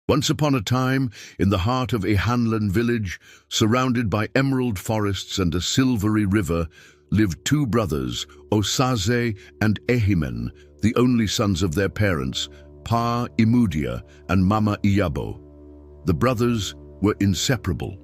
Once upon a time, in the heart of a Hanlan village, surrounded by emerald forests and a silvery river, lived two brothers, Osaze and Ehimen, the only sons of their parents, Pa Imudia and Mama Iyabo. The brothers were inseparable.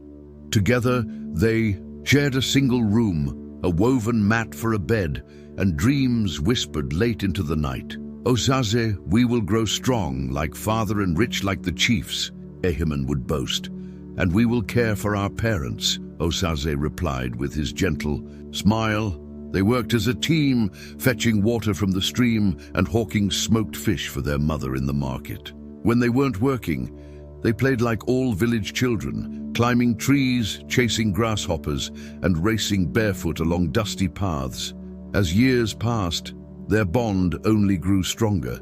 Together, they shared a single room, a woven mat for a bed, and dreams whispered late into the night. "Osaze, we will grow strong like father and rich like the chiefs," Ehimen would boast. "And we will care for our parents," Osaze replied with his gentle smile. They worked as a team, fetching water from the stream and hawking smoked fish for their mother in the market. When they weren't working, they played like all village children, climbing trees, chasing grasshoppers, and racing barefoot along dusty paths. As years passed, their bond only grew stronger.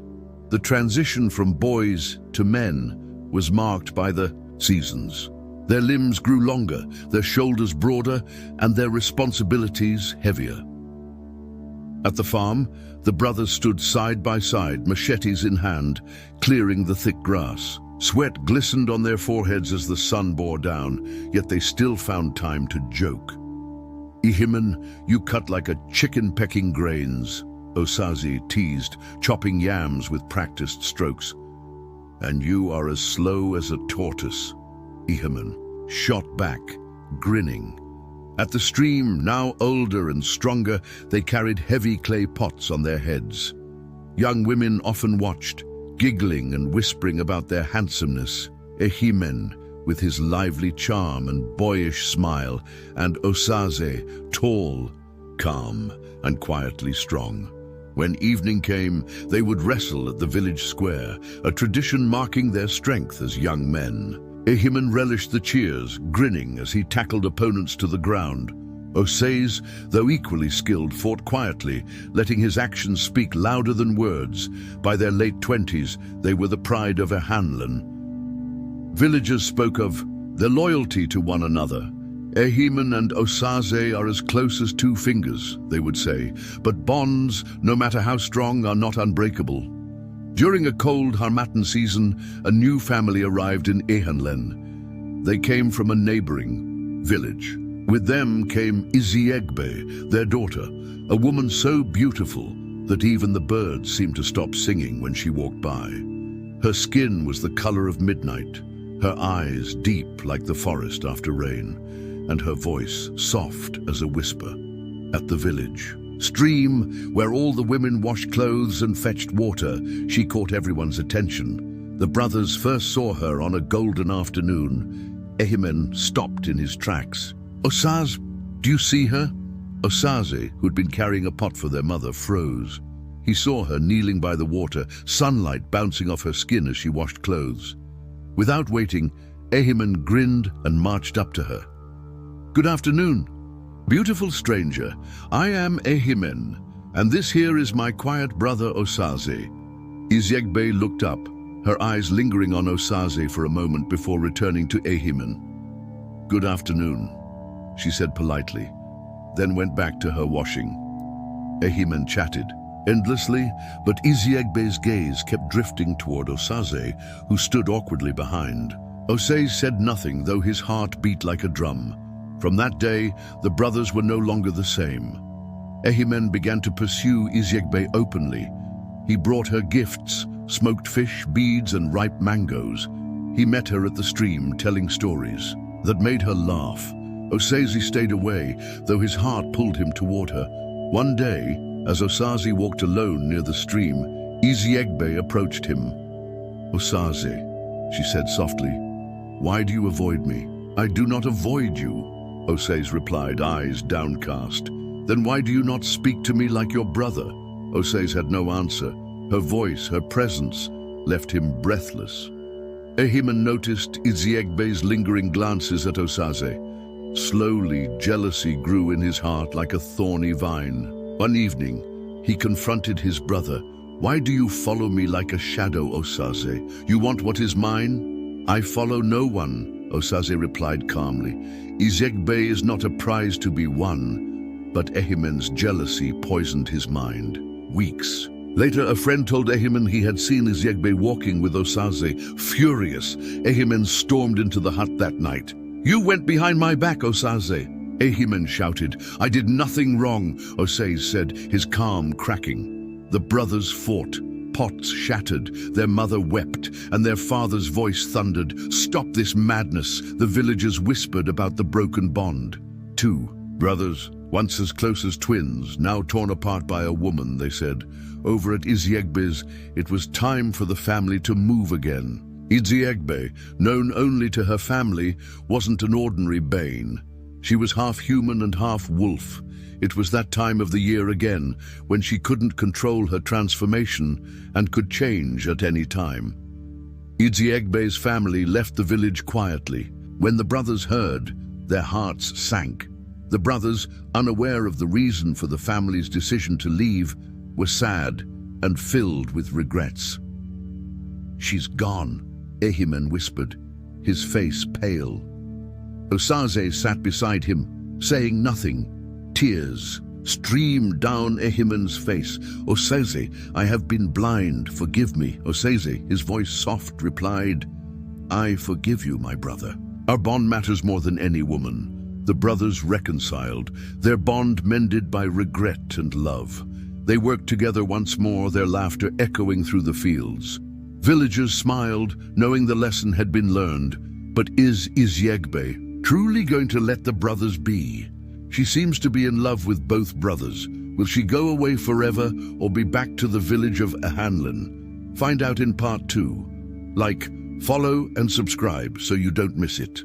The transition from boys to men was marked by the seasons. Their limbs grew longer, their shoulders broader, and their responsibilities heavier. At the farm, the brothers stood side by side, machetes in hand, clearing the thick grass. Sweat glistened on their foreheads as the sun bore down, yet they still found time to joke. "Ehimen, you cut like a chicken pecking grains," Osaze teased, chopping yams with practiced strokes. "And you are as slow as a tortoise," Ehimen shot back, grinning. At the stream, now older and stronger, they carried heavy clay pots on their heads. Young women often watched, giggling and whispering about their handsomeness. Ehimen, with his lively charm and boyish smile, and Osaze, tall, calm, and quietly strong. When evening came, they would wrestle at the village square, a tradition marking their strength as young men. Ehimen relished the cheers, grinning as he tackled opponents to the ground. Osaze, though equally skilled, fought quietly, letting his actions speak louder than words. By their late 20s, they were the pride of a Hanlan. Villagers spoke of their loyalty to one another. "Ehimen and Osaze are as close as two fingers," they would say, "but bonds, no matter how strong, are not unbreakable." During a cold Harmattan season, a new family arrived in Ehanlen. They came from a neighboring village. With them came Iziegbe, their daughter, a woman so beautiful that even the birds seemed to stop singing when she walked by. Her skin was the color of midnight, her eyes deep like the forest after rain, and her voice soft as a whisper. At the village stream, where all the women washed clothes and fetched water, she caught everyone's attention. The brothers first saw her on a golden afternoon. Ehimen stopped in his tracks. "Osaze, do you see her?" Osaze, who'd been carrying a pot for their mother, froze. He saw her kneeling by the water, sunlight bouncing off her skin as she washed clothes. Without waiting, Ehimen grinned and marched up to her. "Good afternoon. Beautiful stranger, I am Ehimen, and this here is my quiet brother Osaze." Iziegbe looked up, her eyes lingering on Osaze for a moment before returning to Ehimen. "Good afternoon," she said politely, then went back to her washing. Ehimen chatted endlessly, but Iziegbe's gaze kept drifting toward Osaze, who stood awkwardly behind. Osaze said nothing, though his heart beat like a drum. From that day, the brothers were no longer the same. Ehimen began to pursue Iziegbe openly. He brought her gifts, smoked fish, beads, and ripe mangoes. He met her at the stream, telling stories that made her laugh. Osaze stayed away, though his heart pulled him toward her. One day, as Osaze walked alone near the stream, Iziegbe approached him. "Osaze," she said softly, "why do you avoid me?" "I do not avoid you," Osaze replied, eyes downcast. "Then why do you not speak to me like your brother?" Osaze had no answer. Her voice, her presence, left him breathless. Ehimen noticed Iziegbe's lingering glances at Osaze. Slowly, jealousy grew in his heart like a thorny vine. One evening, he confronted his brother. "Why do you follow me like a shadow, Osaze? You want what is mine?" "I follow no one," Osaze replied calmly. "Iziegbe is not a prize to be won." But Ehimen's jealousy poisoned his mind. Weeks Later, a friend told Ehimen he had seen Izyegbe walking with Osaze. Furious, Ehimen stormed into the hut that night. "You went behind my back, Osaze!" Ehimen shouted. "I did nothing wrong," Osaze said, his calm cracking. The brothers fought. Pots shattered, their mother wept, and their father's voice thundered. "Stop this madness," the villagers whispered about the broken bond. Two brothers, once as close as twins, now torn apart by a woman, they said. Over at Izyegbe's, it was time for the family to move again. Izyegbe, known only to her family, wasn't an ordinary Bane. She was half human and half wolf. It was that time of the year again, when she couldn't control her transformation and could change at any time. Izyegbe's family left the village quietly. When the brothers heard, their hearts sank. The brothers, unaware of the reason for the family's decision to leave, were sad and filled with regrets. "She's gone," Ehimen whispered, his face pale. Osaze sat beside him, saying nothing. Tears streamed down Ehimen's face. "Osaze, I have been blind, forgive me." Osaze, his voice soft, replied, "I forgive you, my brother. Our bond matters more than any woman." The brothers reconciled, their bond mended by regret and love. They worked together once more, their laughter echoing through the fields. Villagers smiled, knowing the lesson had been learned. But is Izyegbe truly going to let the brothers be? She seems to be in love with both brothers. Will she go away forever or be back to the village of Ahanlin? Find out in part 2. Like, follow and subscribe so you don't miss it.